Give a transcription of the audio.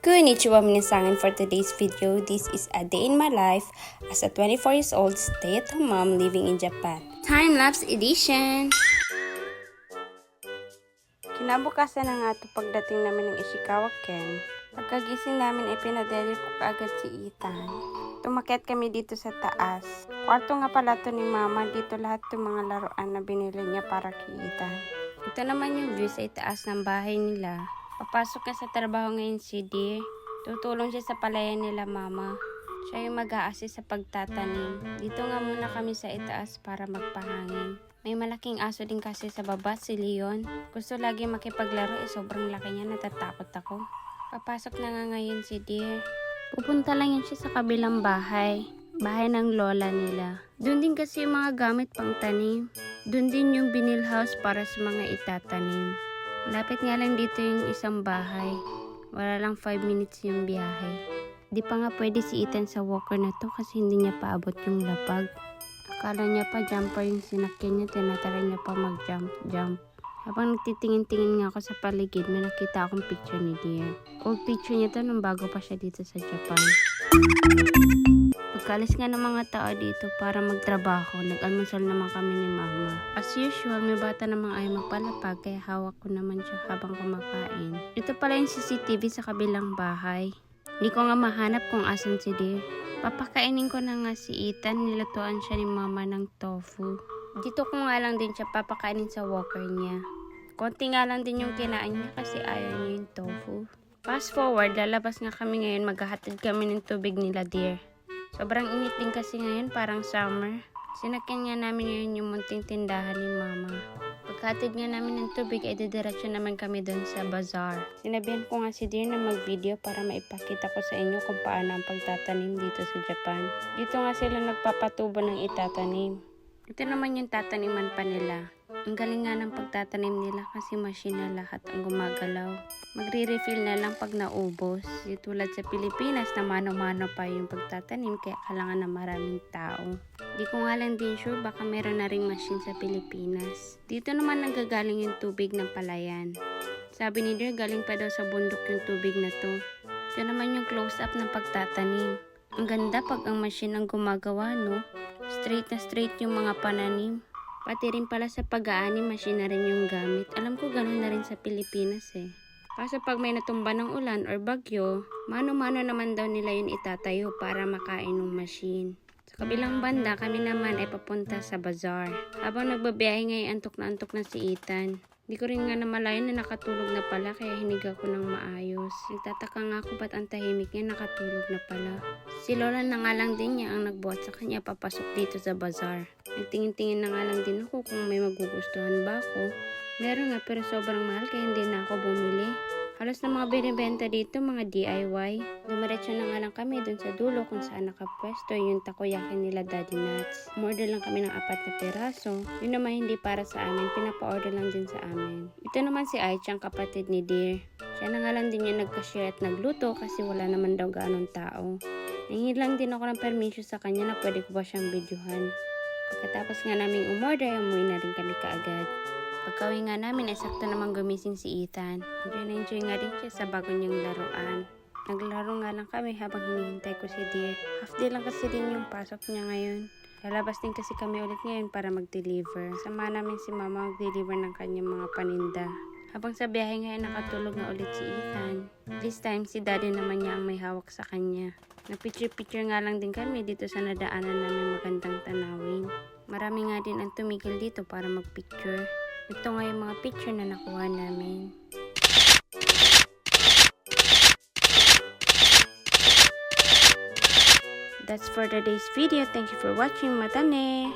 Konnichiwa minasan, for today's video, this is a day in my life as a 24 years old stay-at-home mom living in Japan. Time-lapse edition! Kinabukasan na nga ito pagdating namin ng Ishikawa Ken. Pagkagising namin ay pinadeli ko kaagad si Ethan. Tumakyat kami dito sa taas. Kwarto nga pala to ni Mama, dito lahat ng mga laruan na binili niya para kay Ethan. Ito naman yung view sa itaas ng bahay nila. Papasok na sa trabaho ngayon si Dear. Tutulong siya sa palayan nila Mama. Siya yung mag-a-assist sa pagtatanim. Dito nga muna kami sa itaas para magpahangin. May malaking aso din kasi sa baba, si Leon. Gusto lagi makipaglaro, sobrang laki niya, natatakot ako. Papasok na nga ngayon si Dear. Pupunta lang yun siya sa kabilang bahay. Bahay ng lola nila. Doon din kasi yung mga gamit pang tanim. Doon din yung vinyl house para sa mga itatanim. Malapit nga lang dito yung isang bahay. Wala lang 5 minutes yung biyahe. Di pa nga pwede si Ethan sa walker na to kasi hindi niya paabot yung lapag. Akala niya pa jumper yung sinakyan niya, tinatry niya pa mag-jump. Habang nagtitingin-tingin nga ako sa paligid, may nakita akong picture ni Dear. Old picture niya to nung bago pa siya dito sa Japan. Pagkalis nga ng mga tao dito para magtrabaho, nag-almusal naman kami ni Mama. As usual, may bata namang ayaw magpalapag, kaya hawak ko naman siya habang kumakain. Ito pala yung CCTV sa kabilang bahay. Hindi ko nga mahanap kung asan si Dear. Papakainin ko na nga si Ethan, nilutuan siya ni Mama ng tofu. Dito ko nga lang din siya papakainin sa walker niya. Konti nga lang din yung kinain niya kasi ayaw niya yung tofu. Fast forward, lalabas nga kami ngayon, maghahatid kami ng tubig nila Dear. Sobrang init din kasi ngayon, parang summer. Sinakyan nga namin ngayon yung munting tindahan ni Mama. Pagkatid nga namin ng tubig, ay didiretso naman kami doon sa bazaar. Sinabihan ko nga si Dear na mag-video para maipakita ko sa inyo kung paano ang pagtatanim dito sa Japan. Dito nga sila nagpapatubo ng itatanim. Ito naman yung tataniman pa nila. Ang galing nga ng pagtatanim nila kasi machine na lahat ang gumagalaw. Magre-refill na lang pag naubos. Di tulad sa Pilipinas na mano-mano pa yung pagtatanim kaya kailangan na maraming tao. Di ko nga lang din sure, baka meron na ring machine sa Pilipinas. Dito naman nanggagaling yung tubig ng palayan. Sabi ni Dear, galing pa daw sa bundok yung tubig na to. Ito naman yung close-up ng pagtatanim. Ang ganda pag ang machine ang gumagawa, no? Straight na straight yung mga pananim. Pati rin pala sa pag-aani, machine na rin yung gamit. Alam ko ganun na rin sa Pilipinas eh. Kaso pag may natumba ng ulan or bagyo, mano-mano naman daw nila yun itatayo para makain ng machine. Sa kabilang banda, kami naman ay papunta sa bazaar. Habang nagbabiyahe ngayon, antok na si Ethan. Di ko rin nga namalayan na nakatulog na pala kaya hiniga ko ng maayos. Nagtataka nga ako ba't ang tahimik niya nakatulog na pala. Si Lola na nga lang din niya ang nagbuhat sa kanya papasok dito sa bazaar. Nagtingin-tingin na nga lang din ako kung may magugustuhan ba ako. Meron nga pero sobrang mahal kaya hindi na ako bumili. Halos na mga binibenta dito, mga DIY. Dumiretso na nga lang kami dun sa dulo kung saan nakapwesto yung takoyaki nila Daddy Nuts. Umorder lang kami ng 4 na peraso. Yun naman hindi para sa amin, pinapa-order lang din sa amin. Ito naman si Aichi, ang kapatid ni Dear. Siya na nga lang din yung nagka-share at nagluto kasi wala naman daw gaanong tao. Nangingin lang din ako ng permission sa kanya na pwede ko ba siyang videohan. Pagkatapos nga naming umorder, umuwi na rin kami kaagad. Pagkawin nga namin ay sakto namang gumising si Ethan. Enjoy nga rin siya sa bago niyang laruan. Naglaro nga lang kami habang hinihintay ko si Dear. Half day lang kasi din yung pasok niya ngayon. Lalabas din kasi kami ulit ngayon para mag-deliver. Sama namin si Mama mag-deliver ng kanyang mga paninda. Habang sa biyahe ngayon nakatulog na ulit si Ethan. This time si Daddy naman niya ang may hawak sa kanya. Nagpicture-picture nga lang din kami dito sa nadaanan namin magandang tanawin. Marami nga din ang tumigil dito para magpicture. Ito nga yung mga picture na nakuha namin. That's for today's video. Thank you for watching. Mata ne!